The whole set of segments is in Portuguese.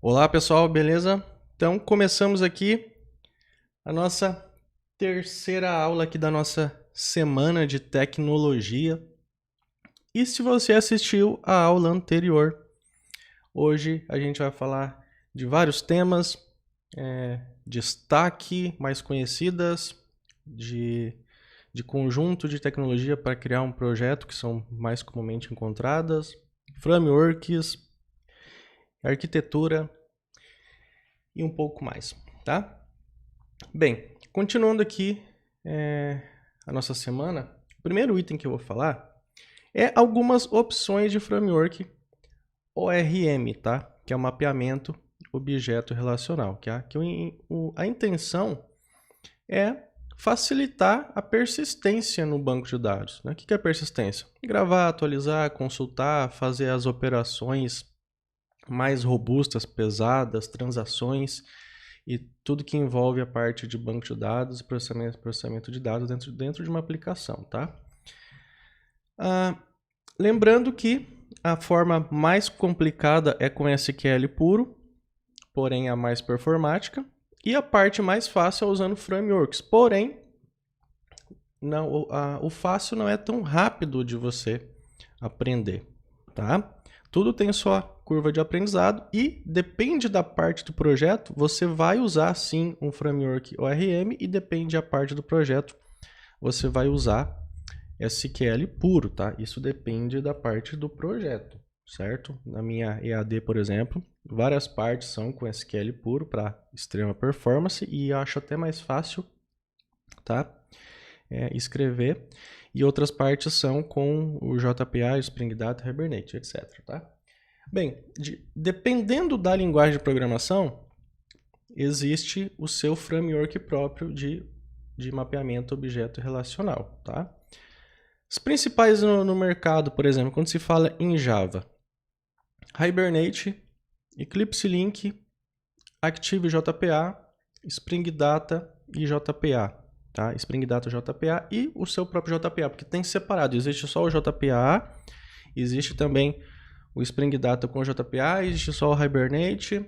Olá pessoal, beleza? Então começamos aqui a nossa terceira aula aqui da nossa semana de tecnologia. E se você assistiu a aula anterior, hoje a gente vai falar de vários temas, destaque, mais conhecidas, de conjunto de tecnologia para criar um projeto que são mais comumente encontradas, frameworks, arquitetura e um pouco mais, tá? Bem, continuando aqui a nossa semana, o primeiro item que eu vou falar é algumas opções de framework ORM, tá? Que é o mapeamento objeto relacional. A intenção é facilitar a persistência no banco de dados. Né? O que é persistência? Gravar, atualizar, consultar, fazer as operações mais robustas, pesadas, transações e tudo que envolve a parte de banco de dados e processamento de dados dentro de uma aplicação, tá? Lembrando que a forma mais complicada é com SQL puro, porém a mais performática, e a parte mais fácil é usando frameworks, porém o fácil não é tão rápido de você aprender, tá? Tudo tem sua curva de aprendizado e depende da parte do projeto, você vai usar sim um framework ORM e depende da parte do projeto, você vai usar SQL puro, tá? Isso depende da parte do projeto, certo? Na minha EAD, por exemplo, várias partes são com SQL puro para extrema performance e eu acho até mais fácil, tá? Escrever. E outras partes são com o JPA, Spring Data, Hibernate, etc. Tá? Bem, dependendo da linguagem de programação, existe o seu framework próprio de mapeamento objeto relacional. Tá? Os principais no mercado, por exemplo, quando se fala em Java, Hibernate, Eclipse Link, Active JPA, Spring Data e JPA. Tá? Spring Data JPA e o seu próprio JPA, porque tem separado, existe só o JPA, existe também o Spring Data com o JPA, existe só o Hibernate,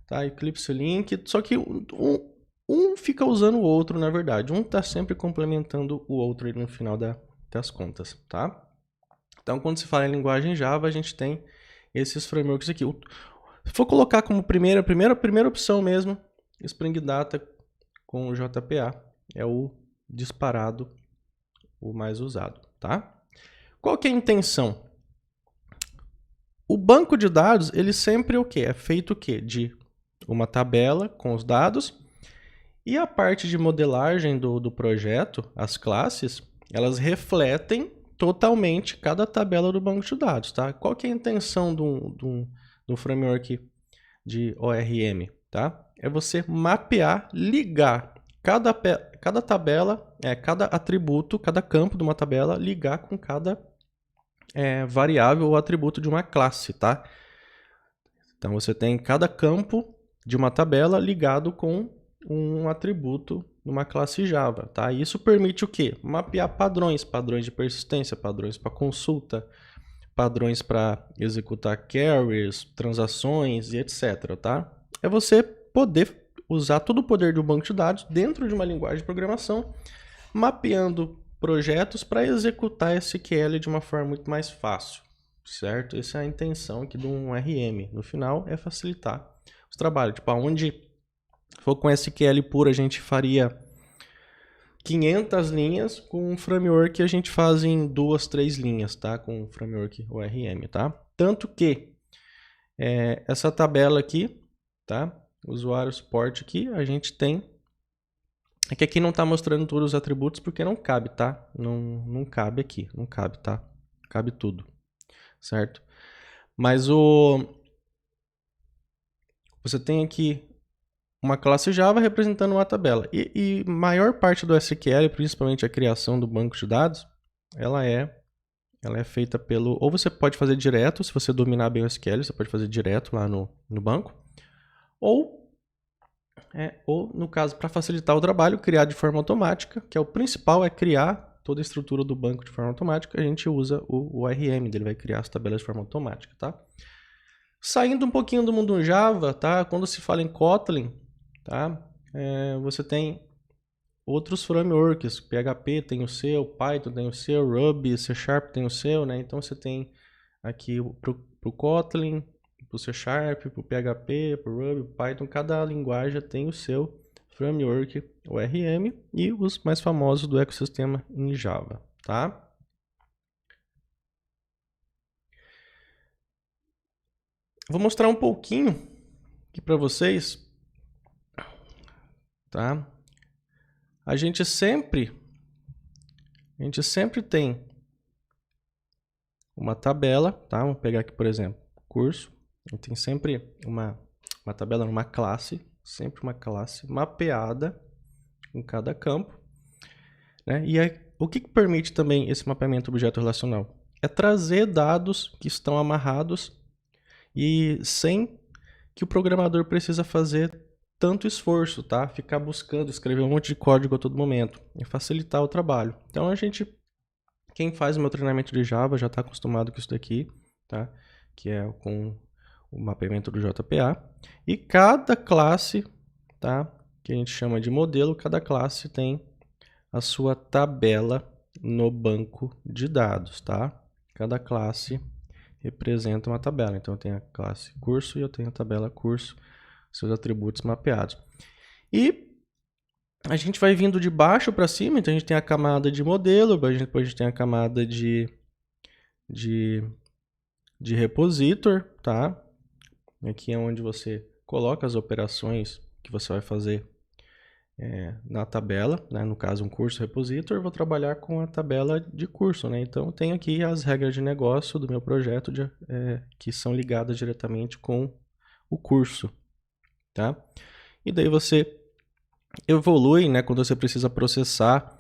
tá? Eclipse Link, só que um fica usando o outro, na verdade, um está sempre complementando o outro no final das contas, tá? Então, quando se fala em linguagem Java, a gente tem esses frameworks aqui. Se for colocar como primeira opção mesmo, Spring Data com o JPA. É o disparado, o mais usado, tá? Qual que é a intenção? O banco de dados, ele sempre o quê? É feito o quê? De uma tabela com os dados e a parte de modelagem do projeto, as classes, elas refletem totalmente cada tabela do banco de dados, tá? Qual que é a intenção do framework de ORM, tá? É você mapear, ligar cada tabela, cada atributo, cada campo de uma tabela, ligar com cada variável ou atributo de uma classe, tá? Então você tem cada campo de uma tabela ligado com um atributo de uma classe Java, tá? Isso permite o quê? Mapear padrões de persistência, padrões para consulta, padrões para executar queries, transações e etc, tá? É você poder usar todo o poder do banco de dados dentro de uma linguagem de programação, mapeando projetos para executar SQL de uma forma muito mais fácil, certo? Essa é a intenção aqui de um RM. No final, é facilitar os trabalhos. Tipo, onde for com SQL puro, a gente faria 500 linhas, com um framework a gente faz em 2, 3 linhas, tá? Com o framework ORM, tá? Tanto que essa tabela aqui, tá? Usuário suporte aqui, a gente tem. É que aqui não está mostrando todos os atributos porque não cabe, tá? Não cabe aqui, não cabe, tá? Cabe tudo, certo? Mas você tem aqui uma classe Java representando uma tabela. E maior parte do SQL, principalmente a criação do banco de dados, ela é feita pelo... Ou você pode fazer direto, se você dominar bem o SQL, você pode fazer direto lá no banco. Ou no caso, para facilitar o trabalho, criar de forma automática, que é o principal, é criar toda a estrutura do banco de forma automática. A gente usa o ORM, ele vai criar as tabelas de forma automática, tá? Saindo um pouquinho do mundo Java, tá? Quando se fala em Kotlin, tá? Você tem outros frameworks, PHP tem o seu, Python tem o seu, Ruby, C# tem o seu, né? Então você tem aqui pro Kotlin, pro C#, pro PHP, pro Ruby, Python, cada linguagem tem o seu framework ORM e os mais famosos do ecossistema em Java, tá? Vou mostrar um pouquinho aqui para vocês, tá? A gente sempre tem uma tabela, tá? Vamos pegar aqui, por exemplo, curso. A gente tem sempre uma tabela numa classe, sempre uma classe mapeada em cada campo, né? E aí, o que permite também esse mapeamento objeto relacional? É trazer dados que estão amarrados e sem que o programador precisa fazer tanto esforço, tá? Ficar buscando, escrever um monte de código a todo momento e facilitar o trabalho. Então quem faz o meu treinamento de Java já está acostumado com isso daqui, tá? Que é com o mapeamento do JPA. E cada classe, tá? Que a gente chama de modelo, cada classe tem a sua tabela no banco de dados, tá? Cada classe representa uma tabela. Então eu tenho a classe curso e eu tenho a tabela curso, seus atributos mapeados. E a gente vai vindo de baixo para cima, então a gente tem a camada de modelo, depois a gente tem a camada de repositor, tá? Aqui é onde você coloca as operações que você vai fazer na tabela, né? No caso um curso repositor, eu vou trabalhar com a tabela de curso, né? Então eu tenho aqui as regras de negócio do meu projeto que são ligadas diretamente com o curso, tá? E daí você evolui, né? Quando você precisa processar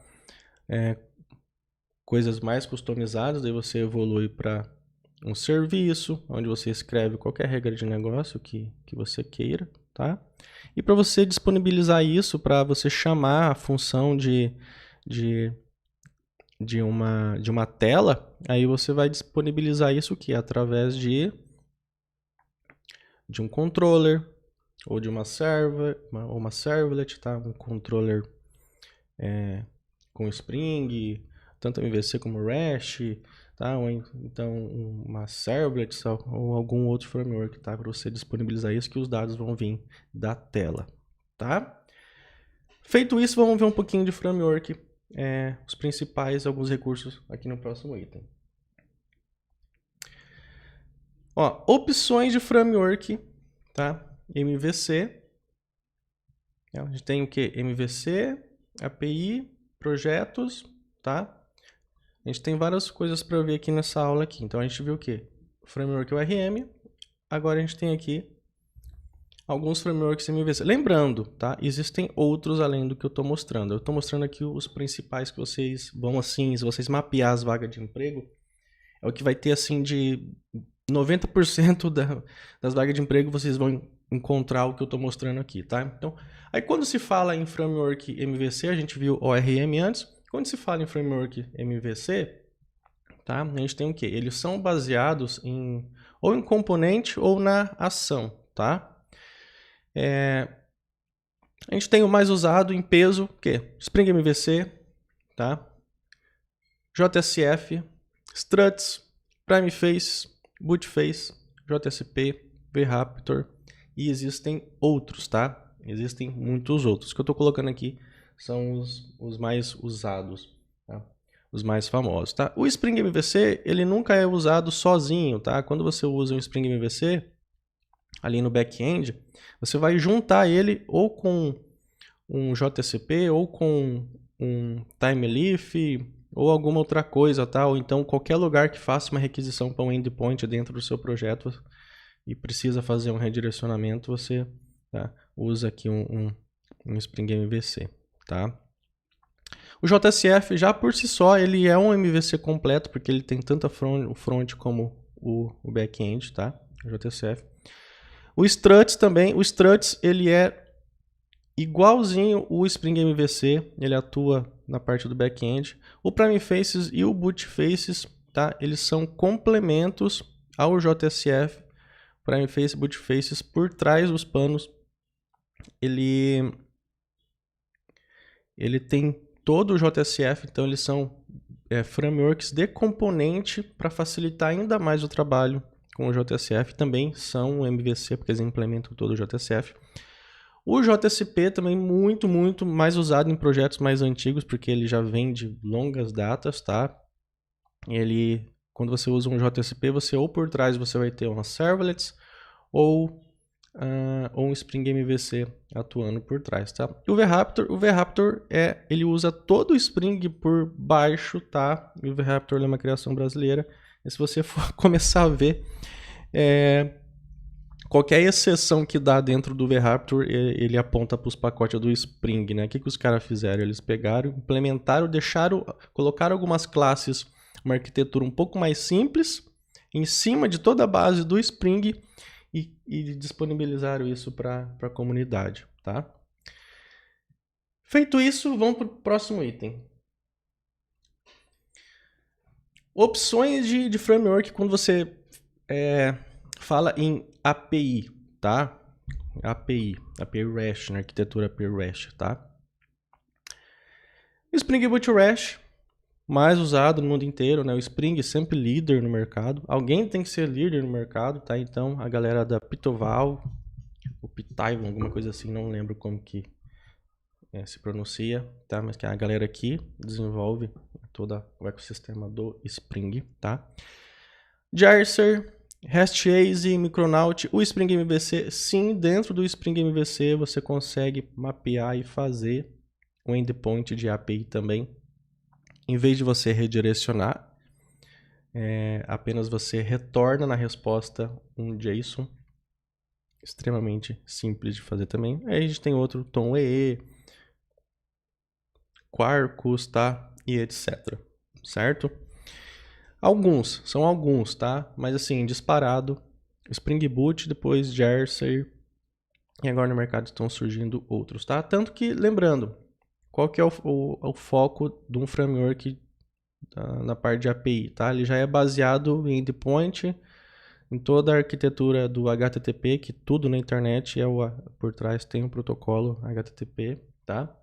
coisas mais customizadas, daí você evolui para um serviço, onde você escreve qualquer regra de negócio que você queira, tá? E para você disponibilizar isso, para você chamar a função de uma tela, aí você vai disponibilizar isso que através de um controller ou de uma servlet, tá? Um controller com Spring, tanto MVC como REST, tá? Ou então uma servlet ou algum outro framework, tá? Para você disponibilizar isso, que os dados vão vir da tela, tá? Feito isso, vamos ver um pouquinho de framework, os principais, alguns recursos aqui no próximo item. Ó, opções de framework, tá? MVC. A gente tem o que? MVC, API, projetos, tá? A gente tem várias coisas para ver aqui nessa aula aqui. Então a gente viu o que? Framework ORM. Agora a gente tem aqui alguns frameworks MVC. Lembrando, tá? Existem outros além do que eu estou mostrando. Eu estou mostrando aqui os principais que vocês vão assim, se vocês mapear as vagas de emprego, é o que vai ter assim de 90% das vagas de emprego vocês vão encontrar o que eu estou mostrando aqui, tá? Então, aí quando se fala em framework MVC, a gente viu ORM antes. Quando se fala em framework MVC, tá? A gente tem o quê? Eles são baseados ou em componente ou na ação, tá? A gente tem o mais usado em peso, o quê? Spring MVC, tá? JSF, Struts, Primeface, Bootface, JSP, VRaptor e existem outros, tá? Existem muitos outros. O que eu estou colocando aqui são os mais usados, tá? Os mais famosos, tá? O Spring MVC, ele nunca é usado sozinho, tá? Quando você usa um Spring MVC, ali no back-end, você vai juntar ele ou com um JSP, ou com um Timeleaf, ou alguma outra coisa, tá? Ou então qualquer lugar que faça uma requisição para um endpoint dentro do seu projeto e precisa fazer um redirecionamento, você usa aqui um Spring MVC, tá? O JSF já por si só ele é um MVC completo, porque ele tem tanto o front como o back-end, tá? O JSF. O Struts também, o Struts ele é igualzinho o Spring MVC, ele atua na parte do back-end. O Primefaces e o Bootfaces, tá? Eles são complementos ao JSF Primeface, Bootfaces, por trás dos panos, ele tem todo o JSF, então eles são frameworks de componente para facilitar ainda mais o trabalho com o JSF. Também são o MVC, porque eles implementam todo o JSF. O JSP também muito mais usado em projetos mais antigos, porque ele já vem de longas datas, tá? Quando você usa um JSP, ou por trás você vai ter uma servlets ou um Spring MVC atuando por trás, tá? E o VRaptor ele usa todo o Spring por baixo, tá? E o VRaptor é uma criação brasileira. E se você for começar a ver, qualquer exceção que dá dentro do VRaptor, ele aponta para os pacotes do Spring, né? O que os caras fizeram? Eles pegaram, implementaram, colocaram algumas classes, uma arquitetura um pouco mais simples, em cima de toda a base do Spring e disponibilizaram isso para a comunidade, tá? Feito isso, vamos para o próximo item. Opções de framework quando você fala em API, tá? API REST, na arquitetura API REST, tá? Spring Boot REST, mais usado no mundo inteiro, né? O Spring sempre líder no mercado. Alguém tem que ser líder no mercado, tá? Então, a galera da Pitoval, o Pitaivan, alguma coisa assim, não lembro como que se pronuncia, tá? Mas que a galera aqui desenvolve todo o ecossistema do Spring, tá? Jarcer, REST-ASE, Micronaut, o Spring MVC, sim, dentro do Spring MVC você consegue mapear e fazer um endpoint de API também. Em vez de você redirecionar, apenas você retorna na resposta um JSON. Extremamente simples de fazer também. Aí a gente tem outro, Tom EE, Quarkus, tá? E etc. Certo? São alguns, tá? Mas assim, disparado, Spring Boot, depois Jarcer, e agora no mercado estão surgindo outros, tá? Tanto que, lembrando, qual que é o foco de um framework na parte de API, tá? Ele já é baseado em endpoint, em toda a arquitetura do HTTP, que tudo na internet por trás tem um protocolo HTTP, tá?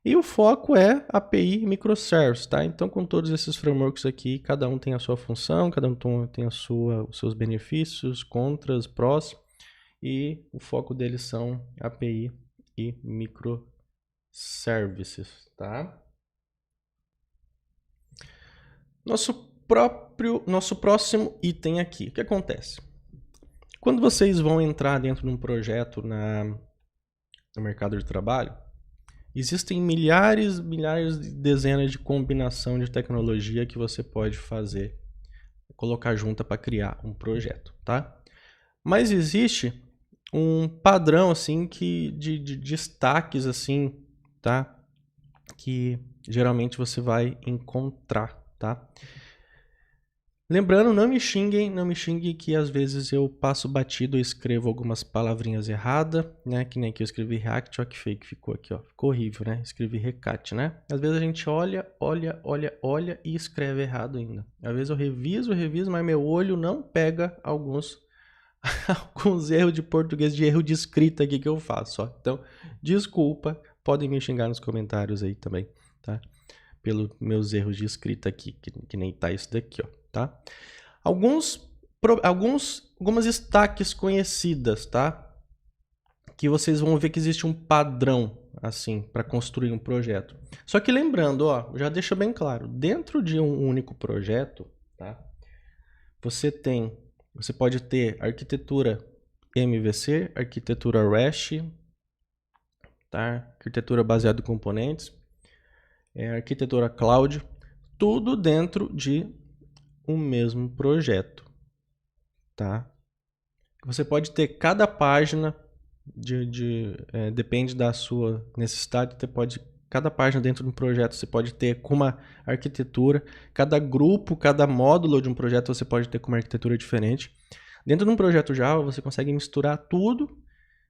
E o foco é API microservice, tá? Então, com todos esses frameworks aqui, cada um tem a sua função, cada um tem os seus benefícios, contras, prós, e o foco deles são API e microservices, tá? Nosso próximo item aqui, o que acontece? Quando vocês vão entrar dentro de um projeto no mercado de trabalho, existem milhares, dezenas de combinação de tecnologia que você pode fazer, colocar junto para criar um projeto, tá? Mas existe um padrão assim de destaques assim, tá? Que geralmente você vai encontrar, tá? Lembrando, não me xinguem que às vezes eu passo batido, eu escrevo algumas palavrinhas erradas, né? Que nem aqui eu escrevi react, ó que feio que ficou aqui, ó. Ficou horrível, né? Escrevi recat, né? Às vezes a gente olha e escreve errado ainda. Às vezes eu reviso, mas meu olho não pega alguns erros de português, de erro de escrita aqui que eu faço, ó. Então, desculpa, podem me xingar nos comentários aí também, tá? Pelos meus erros de escrita aqui, que nem tá isso daqui, ó, tá? Algumas destaques conhecidas, tá? Que vocês vão ver que existe um padrão, assim, para construir um projeto. Só que lembrando, ó, já deixa bem claro, dentro de um único projeto, tá? Você pode ter arquitetura MVC, arquitetura REST, tá? Arquitetura baseada em componentes, arquitetura cloud, tudo dentro de um mesmo projeto, tá? Você pode ter cada página depende da sua necessidade, cada página dentro de um projeto você pode ter com uma arquitetura, cada grupo, cada módulo de um projeto você pode ter com uma arquitetura diferente. Dentro de um projeto Java você consegue misturar tudo,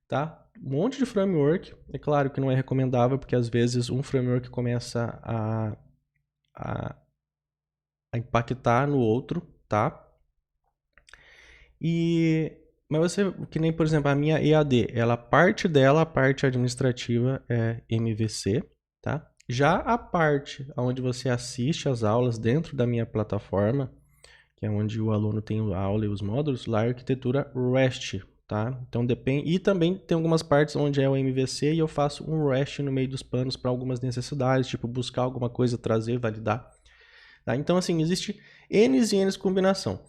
tá? Um monte de framework, é claro que não é recomendável porque às vezes um framework começa a impactar no outro, tá? E Mas você, que nem, por exemplo, a minha EAD, parte dela, a parte administrativa é MVC, tá? Já a parte onde você assiste as aulas dentro da minha plataforma, que é onde o aluno tem a aula e os módulos, lá é arquitetura REST, tá? Então depende, e também tem algumas partes onde é o MVC e eu faço um REST no meio dos panos para algumas necessidades, tipo buscar alguma coisa, trazer, validar. Tá? Então assim, existe N e N combinação.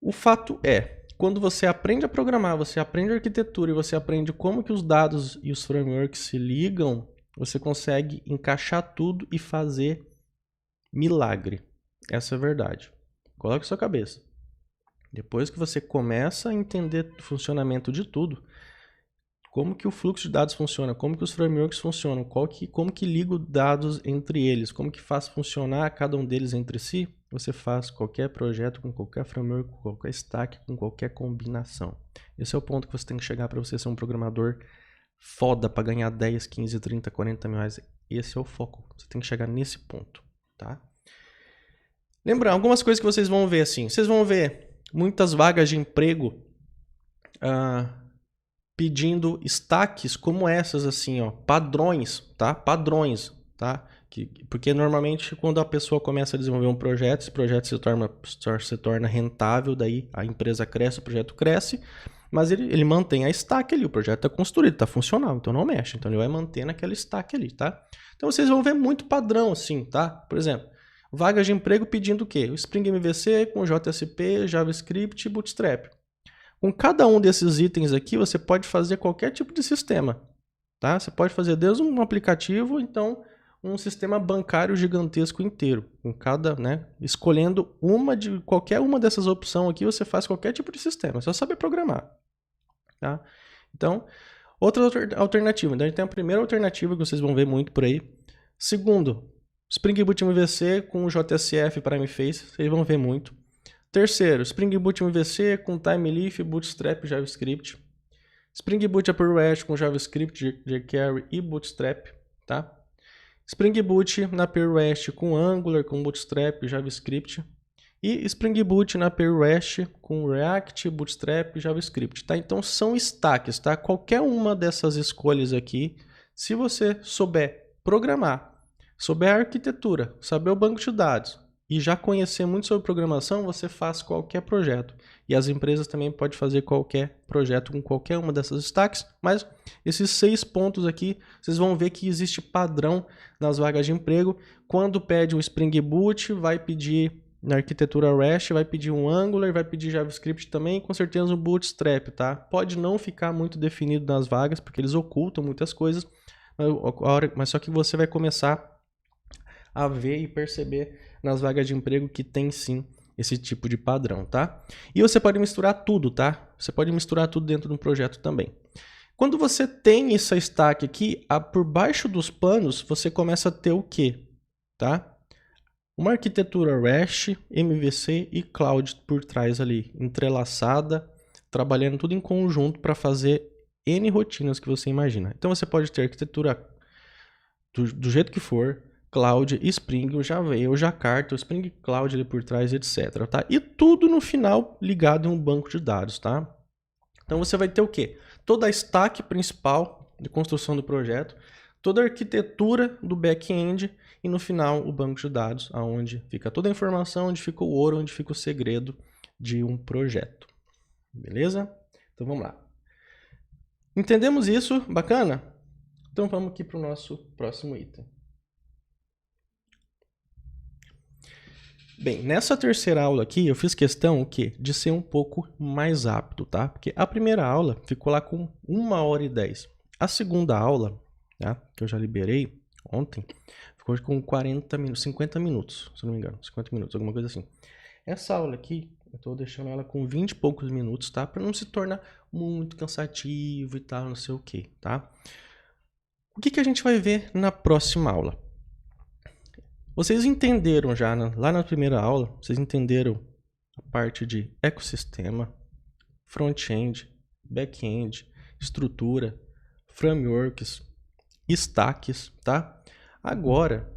O fato é, quando você aprende a programar, você aprende a arquitetura e você aprende como que os dados e os frameworks se ligam, você consegue encaixar tudo e fazer milagre. Essa é a verdade. Coloque sua cabeça. Depois que você começa a entender o funcionamento de tudo, como que o fluxo de dados funciona, como que os frameworks funcionam, como que liga os dados entre eles, como que faz funcionar cada um deles entre si, você faz qualquer projeto com qualquer framework, com qualquer stack, com qualquer combinação. Esse é o ponto que você tem que chegar para você ser um programador foda para ganhar 10, 15, 30, 40 mil reais. Esse é o foco. Você tem que chegar nesse ponto, tá? Lembrando, algumas coisas que vocês vão ver assim. Vocês vão ver muitas vagas de emprego pedindo stacks como essas assim, ó, padrões, tá? Padrões, tá? Porque normalmente quando a pessoa começa a desenvolver um projeto, esse projeto se torna rentável, daí a empresa cresce, o projeto cresce, mas ele mantém a stack ali, o projeto está construído, está funcional, então não mexe, então ele vai manter naquela stack ali, tá? Então vocês vão ver muito padrão assim, tá? Por exemplo, vagas de emprego pedindo o quê? O Spring MVC com JSP, JavaScript e Bootstrap. Com cada um desses itens aqui, você pode fazer qualquer tipo de sistema, tá? Você pode fazer desde um aplicativo, então um sistema bancário gigantesco inteiro, com cada, né? Escolhendo qualquer uma dessas opções aqui, você faz qualquer tipo de sistema, é só saber programar, tá? Então, outra alternativa. Então, a gente tem a primeira alternativa que vocês vão ver muito por aí. Segundo, Spring Boot MVC com JSF para MFace, vocês vão ver muito. Terceiro, Spring Boot MVC com TimeLeaf, Bootstrap e JavaScript. Spring Boot Upper REST com JavaScript, jQuery e Bootstrap, tá? Spring Boot na Upper REST com Angular, com Bootstrap e JavaScript. E Spring Boot na Upper REST com React, Bootstrap e JavaScript, tá? Então são stacks, tá? Qualquer uma dessas escolhas aqui, se você souber programar, souber a arquitetura, saber o banco de dados, e já conhecer muito sobre programação, você faz qualquer projeto. E as empresas também podem fazer qualquer projeto com qualquer uma dessas stacks, mas esses 6 pontos aqui, vocês vão ver que existe padrão nas vagas de emprego. Quando pede um Spring Boot, vai pedir na arquitetura REST, vai pedir um Angular, vai pedir JavaScript também, com certeza um Bootstrap, tá? Pode não ficar muito definido nas vagas, porque eles ocultam muitas coisas, mas só que você vai começar a ver e perceber nas vagas de emprego que tem sim esse tipo de padrão, tá? E você pode misturar tudo, tá? Você pode misturar tudo dentro de um projeto também. Quando você tem essa stack aqui, por baixo dos panos, você começa a ter o quê? Tá? Uma arquitetura REST, MVC e Cloud por trás ali, entrelaçada, trabalhando tudo em conjunto para fazer N rotinas que você imagina. Então você pode ter arquitetura do jeito que for, Cloud, Spring, o Java, o Jakarta, o Spring Cloud ali por trás, etc. Tá? E tudo no final ligado em um banco de dados, tá? Então você vai ter o quê? Toda a stack principal de construção do projeto, toda a arquitetura do back-end e no final o banco de dados, onde fica toda a informação, onde fica o ouro, onde fica o segredo de um projeto. Beleza? Então vamos lá. Entendemos isso? Bacana? Então vamos aqui para o nosso próximo item. Bem, nessa terceira aula aqui, eu fiz questão o quê? De ser um pouco mais rápido, tá? Porque a primeira aula ficou lá com 1h10. A segunda aula, tá? Que eu já liberei ontem, ficou com 40 minutos, 50 minutos, se não me engano, 50 minutos, alguma coisa assim. Essa aula aqui, eu estou deixando ela com 20 e poucos minutos, tá? Para não se tornar muito cansativo e tal, não sei o que, tá? O que a gente vai ver na próxima aula? Vocês entenderam já, lá na primeira aula, vocês entenderam a parte de ecossistema, front-end, back-end, estrutura, frameworks, stacks, tá? Agora,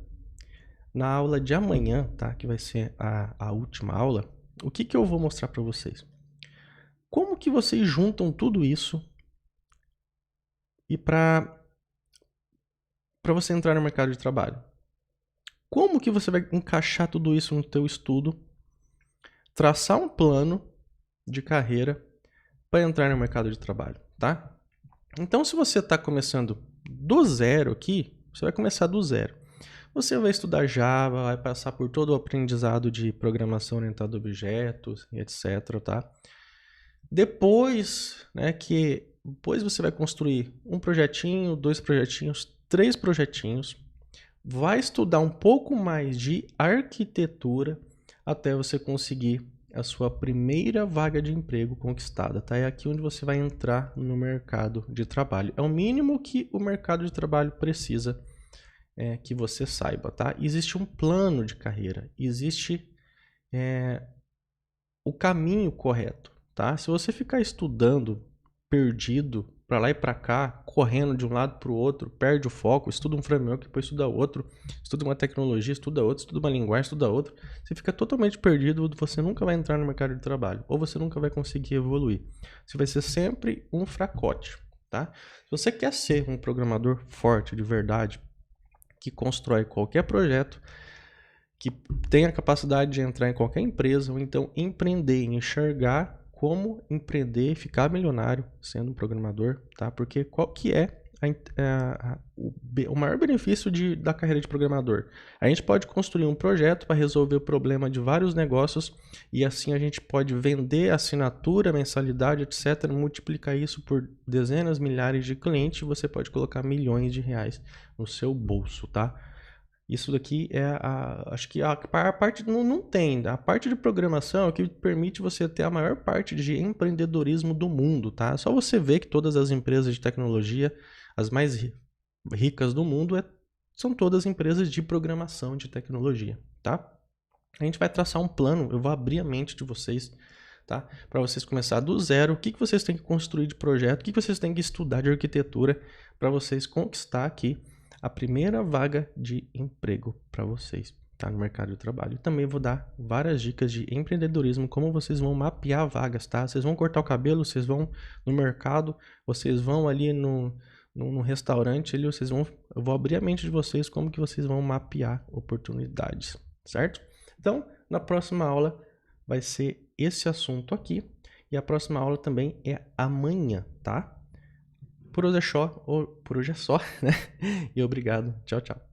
na aula de amanhã, tá? Que vai ser a última aula, o que eu vou mostrar para vocês? como que vocês juntam tudo isso e para você entrar no mercado de trabalho? Como que você vai encaixar tudo isso no teu estudo, traçar um plano de carreira para entrar no mercado de trabalho, tá? Então, se você está começando do zero aqui, você vai começar do zero. Você vai estudar Java, vai passar por todo o aprendizado de programação orientada a objetos, etc, tá? Depois você vai construir um projetinho, 2 projetinhos, 3 projetinhos, vai estudar um pouco mais de arquitetura até você conseguir a sua primeira vaga de emprego conquistada, tá? É aqui onde você vai entrar no mercado de trabalho. É o mínimo que o mercado de trabalho precisa que você saiba, tá? Existe um plano de carreira, existe o caminho correto, tá? Se você ficar estudando perdido para lá e para cá, correndo de um lado para o outro, perde o foco, estuda um framework, depois estuda outro, estuda uma tecnologia, estuda outra, estuda uma linguagem, estuda outra, você fica totalmente perdido, você nunca vai entrar no mercado de trabalho, ou você nunca vai conseguir evoluir. Você vai ser sempre um fracote, tá? Se você quer ser um programador forte, de verdade, que constrói qualquer projeto, que tem a capacidade de entrar em qualquer empresa, ou então empreender, enxergar como empreender e ficar milionário sendo um programador, tá? Porque qual que é o maior benefício da carreira de programador? A gente pode construir um projeto para resolver o problema de vários negócios e assim a gente pode vender assinatura, mensalidade, etc., multiplicar isso por dezenas, milhares de clientes e você pode colocar milhões de reais no seu bolso, tá? Isso daqui acho que a parte não tem. A parte de programação é o que permite você ter a maior parte de empreendedorismo do mundo, tá? Só você ver que todas as empresas de tecnologia, as mais ricas do mundo, são todas empresas de programação de tecnologia, tá? A gente vai traçar um plano, eu vou abrir a mente de vocês, tá? Para vocês começar do zero, o que vocês têm que construir de projeto, o que vocês têm que estudar de arquitetura para vocês conquistar aqui a primeira vaga de emprego para vocês, tá? No mercado de trabalho. E também vou dar várias dicas de empreendedorismo, como vocês vão mapear vagas, tá? Vocês vão cortar o cabelo, vocês vão no mercado, vocês vão ali no restaurante, ali, eu vou abrir a mente de vocês como que vocês vão mapear oportunidades, certo? Então, na próxima aula vai ser esse assunto aqui, e a próxima aula também é amanhã, tá? Por hoje é só, né? E obrigado. Tchau, tchau.